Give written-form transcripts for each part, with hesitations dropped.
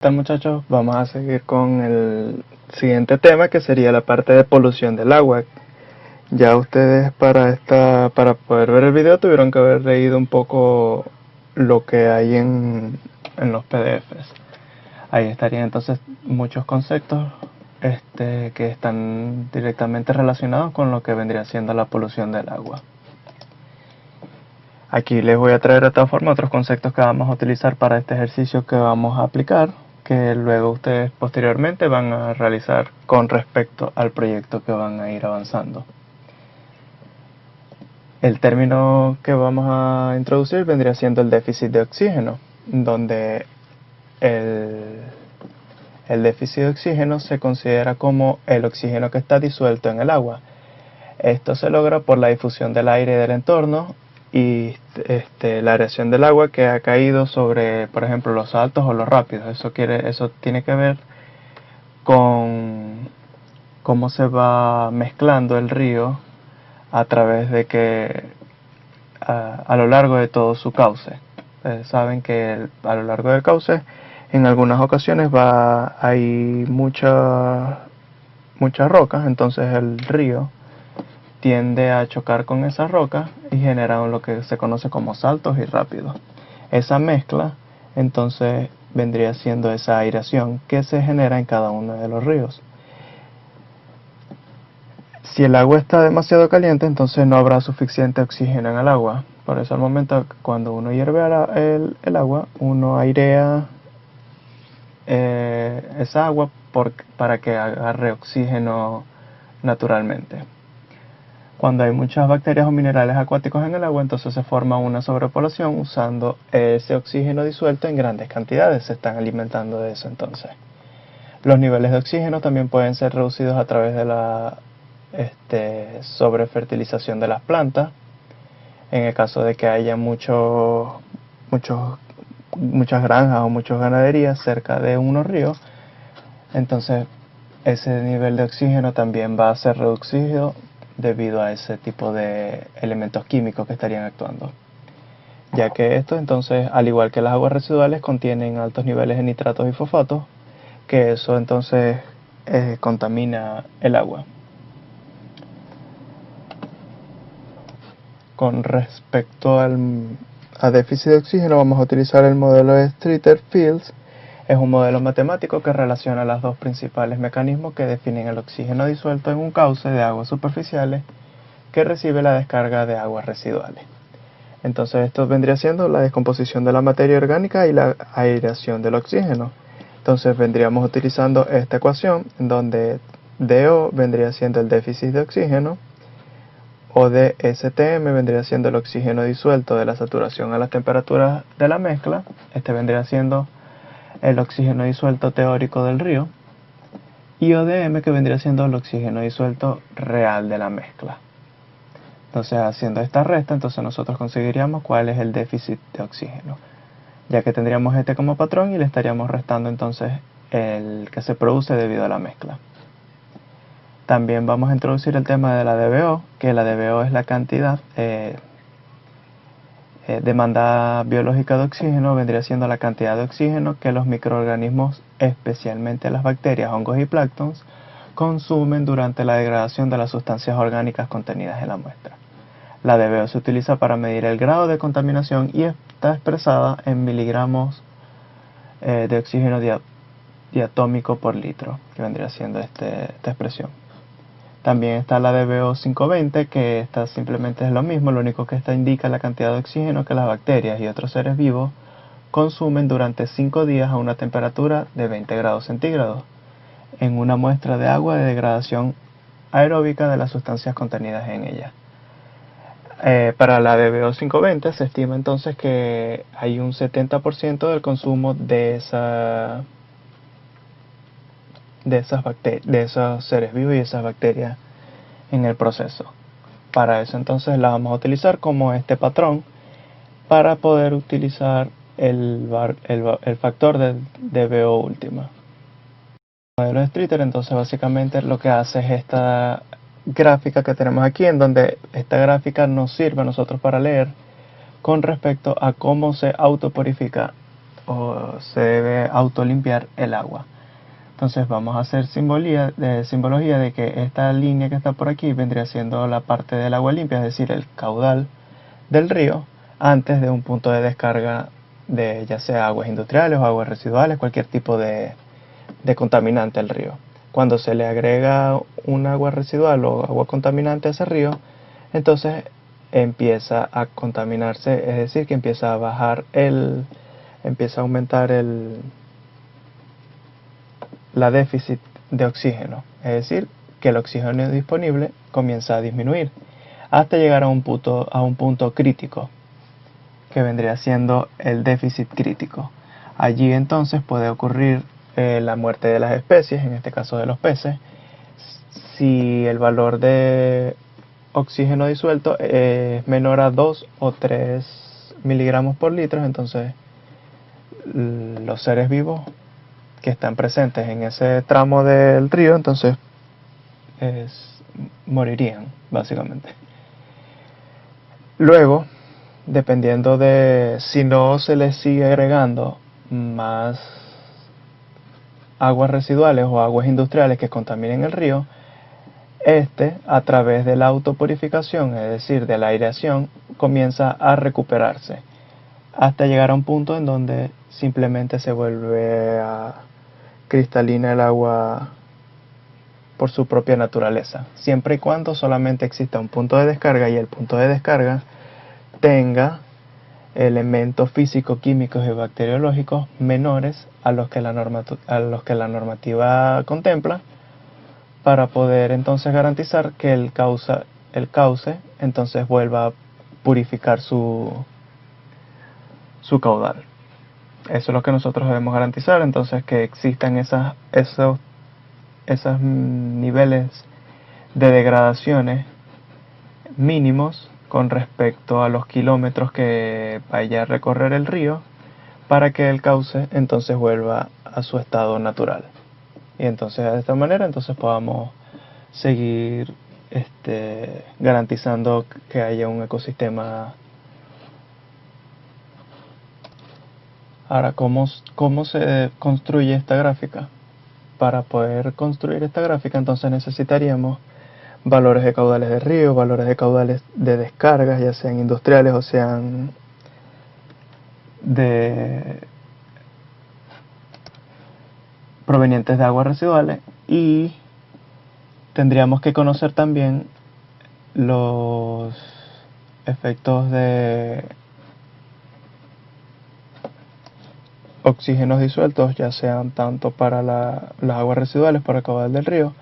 Tal muchachos, vamos a seguir con el siguiente tema, que sería la parte de polución del agua. Ya ustedes para poder ver el video tuvieron que haber leído un poco lo que hay en los PDFs. Ahí estarían entonces muchos conceptos que están directamente relacionados con lo que vendría siendo la polución del agua. Aquí les voy a traer de todas formas otros conceptos que vamos a utilizar para este ejercicio que vamos a aplicar, que luego ustedes posteriormente van a realizar con respecto al proyecto que van a ir avanzando. El término que vamos a introducir vendría siendo el déficit de oxígeno, donde el déficit de oxígeno se considera como el oxígeno que está disuelto en el agua. Esto se logra por la difusión del aire del entorno y la aireación del agua que ha caído sobre, por ejemplo, los saltos o los rápidos. Eso tiene que ver con cómo se va mezclando el río a través de que a lo largo de todo su cauce. Saben que a lo largo del cauce en algunas ocasiones hay muchas rocas, entonces el río tiende a chocar con esas rocas y genera lo que se conoce como saltos y rápidos. Esa mezcla entonces vendría siendo esa aireación que se genera en cada uno de los ríos. Si el agua está demasiado caliente, entonces no habrá suficiente oxígeno en el agua. Por eso al momento cuando uno hierve el agua, uno airea esa agua para que agarre oxígeno naturalmente. Cuando hay muchas bacterias o minerales acuáticos en el agua, entonces se forma una sobrepoblación usando ese oxígeno disuelto en grandes cantidades. Se están alimentando de eso entonces. Los niveles de oxígeno también pueden ser reducidos a través de la sobrefertilización de las plantas. En el caso de que haya muchas granjas o muchas ganaderías cerca de unos ríos, entonces ese nivel de oxígeno también va a ser reducido debido a ese tipo de elementos químicos que estarían actuando, ya que esto entonces, al igual que las aguas residuales, contienen altos niveles de nitratos y fosfatos, que eso entonces contamina el agua. Con respecto a déficit de oxígeno, vamos a utilizar el modelo de Streeter-Fields. Es un modelo matemático que relaciona los dos principales mecanismos que definen el oxígeno disuelto en un cauce de aguas superficiales que recibe la descarga de aguas residuales. Entonces esto vendría siendo la descomposición de la materia orgánica y la aireación del oxígeno. Entonces vendríamos utilizando esta ecuación donde DO vendría siendo el déficit de oxígeno, o de STM vendría siendo el oxígeno disuelto de la saturación a las temperaturas de la mezcla. Este vendría siendo el oxígeno disuelto teórico del río, y ODM, que vendría siendo el oxígeno disuelto real de la mezcla. Entonces, haciendo esta resta, entonces nosotros conseguiríamos cuál es el déficit de oxígeno, ya que tendríamos este como patrón y le estaríamos restando entonces el que se produce debido a la mezcla. También vamos a introducir el tema de la DBO, que la DBO es la cantidad demanda biológica de oxígeno, vendría siendo la cantidad de oxígeno que los microorganismos, especialmente las bacterias, hongos y planctons, consumen durante la degradación de las sustancias orgánicas contenidas en la muestra. La DBO se utiliza para medir el grado de contaminación y está expresada en miligramos de oxígeno diatómico por litro, que vendría siendo esta expresión. También está la DBO 520, que esta simplemente es lo mismo, lo único que esta indica la cantidad de oxígeno que las bacterias y otros seres vivos consumen durante 5 días a una temperatura de 20 grados centígrados en una muestra de agua de degradación aeróbica de las sustancias contenidas en ella. Para la DBO 520 se estima entonces que hay un 70% del consumo de esos seres vivos y esas bacterias en el proceso. Para eso entonces la vamos a utilizar como este patrón para poder utilizar el factor de DBO última. El modelo de Streeter entonces básicamente lo que hace es esta gráfica que tenemos aquí, en donde esta gráfica nos sirve a nosotros para leer con respecto a cómo se autopurifica o se debe autolimpiar el agua. Entonces vamos a hacer simbología de que esta línea que está por aquí vendría siendo la parte del agua limpia, es decir, el caudal del río antes de un punto de descarga de ya sea aguas industriales o aguas residuales, cualquier tipo de contaminante al río. Cuando se le agrega un agua residual o agua contaminante a ese río, entonces empieza a contaminarse, es decir, que empieza a aumentar la déficit de oxígeno, es decir, que el oxígeno disponible comienza a disminuir hasta llegar a un punto crítico, que vendría siendo el déficit crítico. Allí entonces puede ocurrir la muerte de las especies, en este caso de los peces, si el valor de oxígeno disuelto es menor a 2 o 3 miligramos por litro, entonces los seres vivos que están presentes en ese tramo del río, entonces morirían, básicamente. Luego, dependiendo de si no se les sigue agregando más aguas residuales o aguas industriales que contaminen el río, a través de la autopurificación, es decir, de la aireación, comienza a recuperarse hasta llegar a un punto en donde simplemente se vuelve cristalina el agua por su propia naturaleza, siempre y cuando solamente exista un punto de descarga y el punto de descarga tenga elementos físico-químicos y bacteriológicos menores a los que la normativa contempla, para poder entonces garantizar que el cauce entonces vuelva a purificar su caudal. Eso es lo que nosotros debemos garantizar, entonces que existan esos niveles de degradaciones mínimos con respecto a los kilómetros que vaya a recorrer el río, para que el cauce entonces vuelva a su estado natural. Y entonces de esta manera entonces podamos seguir garantizando que haya un ecosistema. Ahora, ¿cómo se construye esta gráfica? Para poder construir esta gráfica entonces necesitaríamos valores de caudales de río, valores de caudales de descargas, ya sean industriales o sean provenientes de aguas residuales, y tendríamos que conocer también los efectos de oxígenos disueltos, ya sean tanto para las aguas residuales, para el caudal del río,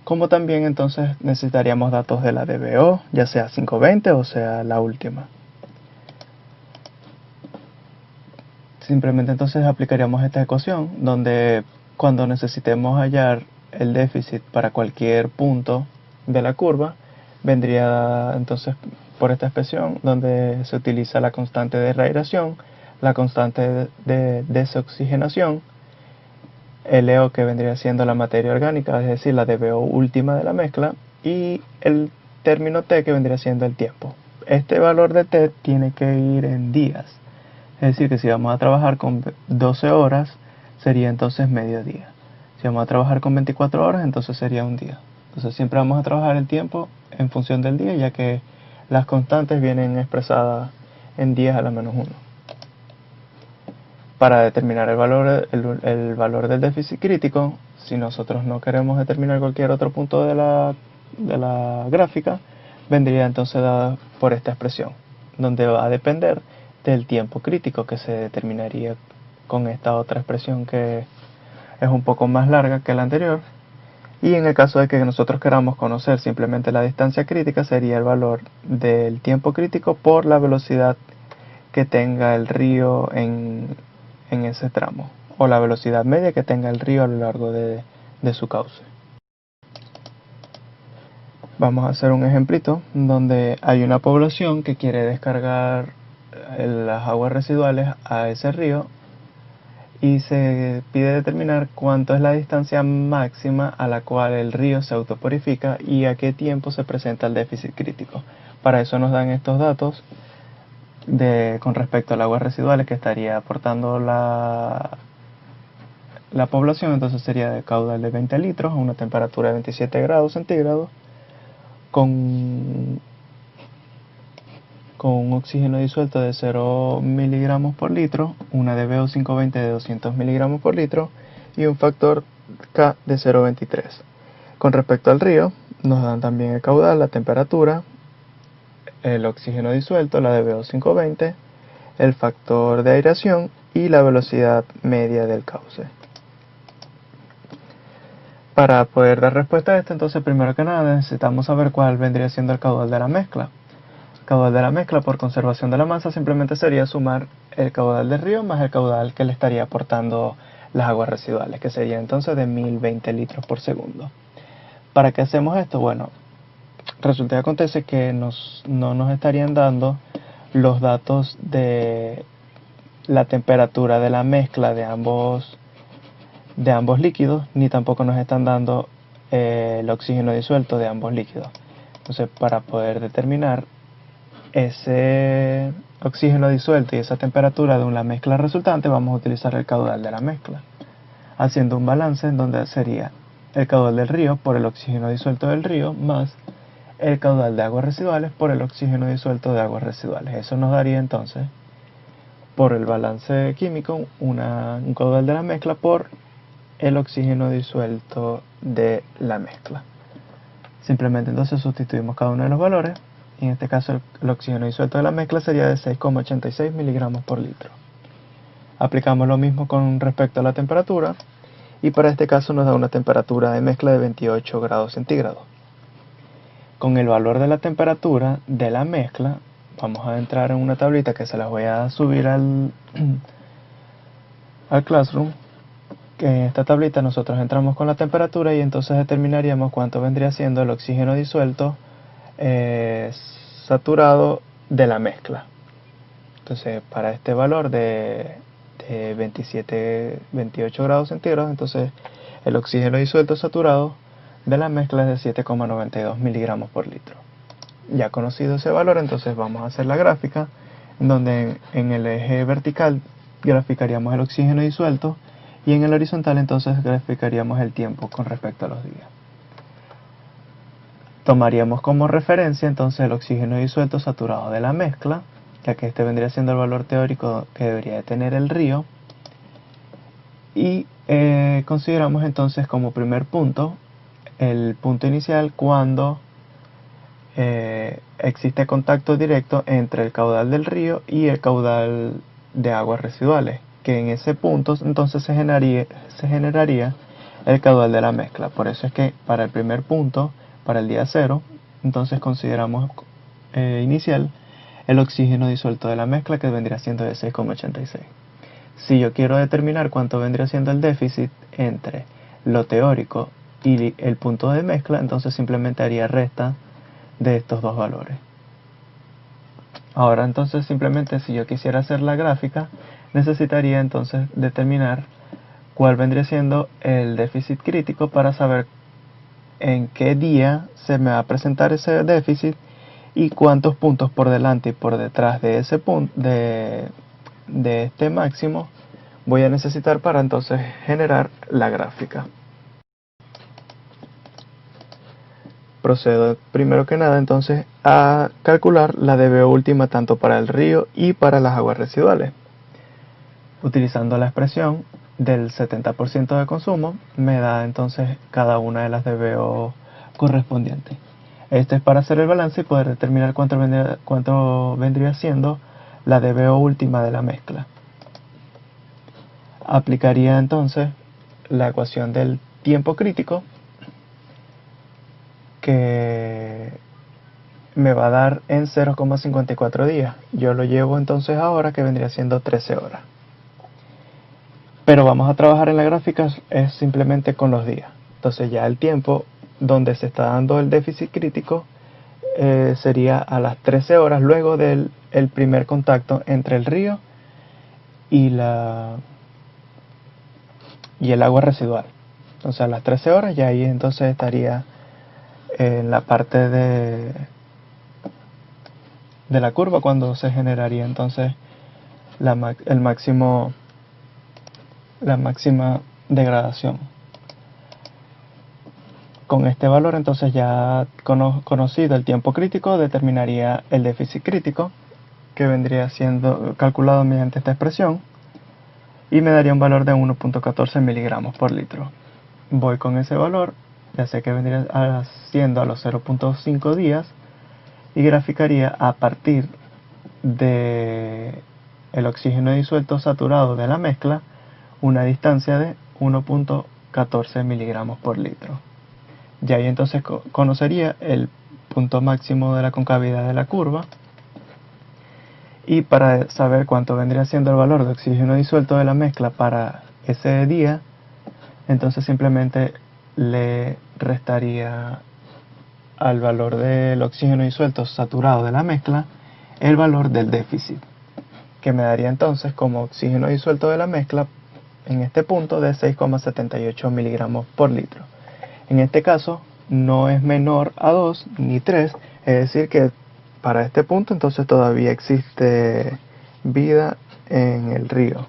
como también entonces necesitaríamos datos de la DBO, ya sea 520 o sea la última. Simplemente entonces aplicaríamos esta ecuación, donde cuando necesitemos hallar el déficit para cualquier punto de la curva, vendría entonces por esta expresión, donde se utiliza la constante de radiación, la constante de desoxigenación, LO, que vendría siendo la materia orgánica, es decir, la DBO última de la mezcla, y el término T, que vendría siendo el tiempo. Este valor de T tiene que ir en días, es decir, que si vamos a trabajar con 12 horas, sería entonces mediodía. Si vamos a trabajar con 24 horas, entonces sería un día. Entonces siempre vamos a trabajar el tiempo en función del día, ya que las constantes vienen expresadas en días a la menos 1. Para determinar el valor del déficit crítico, si nosotros no queremos determinar cualquier otro punto de la gráfica, vendría entonces dada por esta expresión, donde va a depender del tiempo crítico, que se determinaría con esta otra expresión que es un poco más larga que la anterior. Y en el caso de que nosotros queramos conocer simplemente la distancia crítica, sería el valor del tiempo crítico por la velocidad que tenga el río en ese tramo, o la velocidad media que tenga el río a lo largo de su cauce. Vamos a hacer un ejemplito donde hay una población que quiere descargar las aguas residuales a ese río, y se pide determinar cuánto es la distancia máxima a la cual el río se autopurifica y a qué tiempo se presenta el déficit crítico. Para eso nos dan estos datos con respecto al agua residuales que estaría aportando la población, entonces sería de caudal de 20 litros a una temperatura de 27 grados centígrados con un oxígeno disuelto de 0 miligramos por litro, una DBO 520 de 200 miligramos por litro y un factor K de 0,23. Con respecto al río, nos dan también el caudal, la temperatura, el oxígeno disuelto, la DBO 520, el factor de aireación y la velocidad media del cauce. Para poder dar respuesta a esto, entonces primero que nada necesitamos saber cuál vendría siendo el caudal de la mezcla. El caudal de la mezcla por conservación de la masa simplemente sería sumar el caudal del río más el caudal que le estaría aportando las aguas residuales, que sería entonces de 1020 litros por segundo. ¿Para qué hacemos esto? Bueno, resulta que acontece que no nos estarían dando los datos de la temperatura de la mezcla de ambos líquidos, ni tampoco nos están dando el oxígeno disuelto de ambos líquidos. Entonces, para poder determinar ese oxígeno disuelto y esa temperatura de una mezcla resultante, vamos a utilizar el caudal de la mezcla, haciendo un balance en donde sería el caudal del río por el oxígeno disuelto del río más el caudal de aguas residuales por el oxígeno disuelto de aguas residuales. Eso nos daría entonces, por el balance químico, un caudal de la mezcla por el oxígeno disuelto de la mezcla. Simplemente entonces sustituimos cada uno de los valores, y en este caso el oxígeno disuelto de la mezcla sería de 6,86 miligramos por litro. Aplicamos lo mismo con respecto a la temperatura, y para este caso nos da una temperatura de mezcla de 28 grados centígrados. Con el valor de la temperatura de la mezcla, vamos a entrar en una tablita que se las voy a subir al Classroom. Que en esta tablita nosotros entramos con la temperatura y entonces determinaríamos cuánto vendría siendo el oxígeno disuelto saturado de la mezcla. Entonces, para este valor de 28 grados centígrados, entonces el oxígeno disuelto saturado de la mezcla es de 7,92 miligramos por litro. Ya conocido ese valor, entonces vamos a hacer la gráfica, donde en el eje vertical graficaríamos el oxígeno disuelto y en el horizontal entonces graficaríamos el tiempo con respecto a los días. Tomaríamos como referencia entonces el oxígeno disuelto saturado de la mezcla, ya que este vendría siendo el valor teórico que debería de tener el río, y consideramos entonces como primer punto el punto inicial cuando existe contacto directo entre el caudal del río y el caudal de aguas residuales, que en ese punto entonces se generaría el caudal de la mezcla. Por eso es que para el primer punto, para el día 0, entonces consideramos inicial el oxígeno disuelto de la mezcla, que vendría siendo de 6,86. Si yo quiero determinar cuánto vendría siendo el déficit entre lo teórico y el punto de mezcla, entonces simplemente haría resta de estos dos valores. Ahora entonces simplemente, si yo quisiera hacer la gráfica, necesitaría entonces determinar cuál vendría siendo el déficit crítico para saber en qué día se me va a presentar ese déficit y cuántos puntos por delante y por detrás de ese punto de este máximo voy a necesitar para entonces generar la gráfica. Procedo primero que nada entonces a calcular la DBO última tanto para el río y para las aguas residuales. Utilizando la expresión del 70% de consumo, me da entonces cada una de las DBO correspondientes. Esto es para hacer el balance y poder determinar cuánto vendría siendo la DBO última de la mezcla. Aplicaría entonces la ecuación del tiempo crítico, que me va a dar en 0,54 días. Yo lo llevo entonces ahora, que vendría siendo 13 horas. Pero vamos a trabajar en la gráfica es simplemente con los días. Entonces ya el tiempo donde se está dando el déficit crítico sería a las 13 horas luego del primer contacto entre el río y el agua residual. Entonces a las 13 horas ya ahí entonces estaría en la parte de la curva cuando se generaría entonces la máxima degradación. Con este valor entonces ya conocido el tiempo crítico, determinaría el déficit crítico, que vendría siendo calculado mediante esta expresión, y me daría un valor de 1.14 miligramos por litro. Voy con ese valor, ya sé que vendría siendo a los 0.5 días, y graficaría a partir de el oxígeno disuelto saturado de la mezcla una distancia de 1.14 miligramos por litro. Ya ahí entonces conocería el punto máximo de la concavidad de la curva, y para saber cuánto vendría siendo el valor de oxígeno disuelto de la mezcla para ese día, entonces simplemente le restaría al valor del oxígeno disuelto saturado de la mezcla el valor del déficit, que me daría entonces como oxígeno disuelto de la mezcla en este punto de 6,78 miligramos por litro. En este caso no es menor a 2 ni 3, es decir que para este punto entonces todavía existe vida en el río.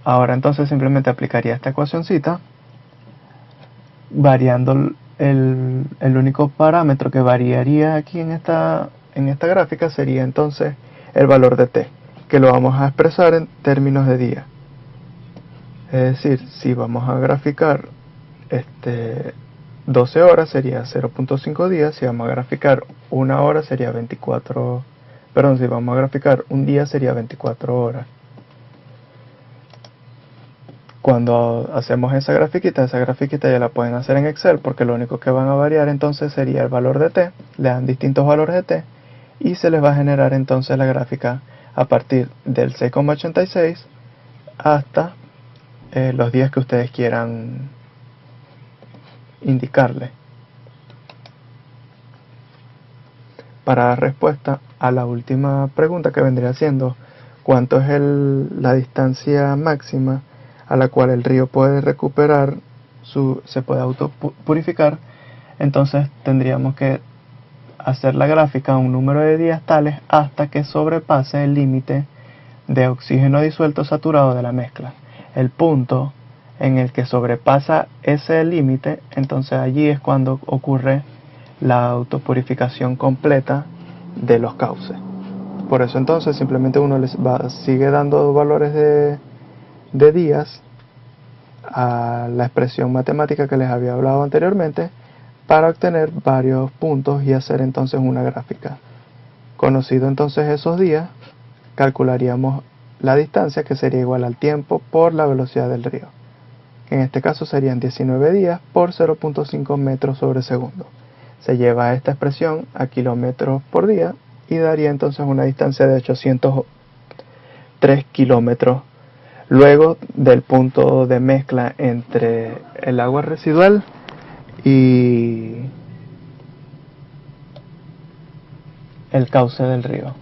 Ahora entonces simplemente aplicaría esta ecuacioncita, variando el único parámetro que variaría aquí en esta gráfica sería entonces el valor de t, que lo vamos a expresar en términos de día. Es decir, si vamos a graficar 12 horas sería 0.5 días, si vamos a graficar una hora sería 24, perdón, si vamos a graficar un día sería 24 horas. Cuando hacemos esa grafiquita ya la pueden hacer en Excel, porque lo único que van a variar entonces sería el valor de t, le dan distintos valores de t, y se les va a generar entonces la gráfica a partir del 6,86 hasta los días que ustedes quieran indicarle. Para dar respuesta a la última pregunta, que vendría siendo cuánto es la distancia máxima a la cual el río puede recuperar, se puede autopurificar, entonces tendríamos que hacer la gráfica a un número de días tales hasta que sobrepase el límite de oxígeno disuelto saturado de la mezcla. El punto en el que sobrepasa ese límite, entonces allí es cuando ocurre la autopurificación completa de los cauces. Por eso entonces simplemente uno sigue dando valores de días a la expresión matemática que les había hablado anteriormente para obtener varios puntos y hacer entonces una gráfica. Conocido entonces esos días, calcularíamos la distancia, que sería igual al tiempo por la velocidad del río. En este caso serían 19 días por 0.5 metros sobre segundo. Se lleva esta expresión a kilómetros por día y daría entonces una distancia de 803 kilómetros luego del punto de mezcla entre el agua residual y el cauce del río.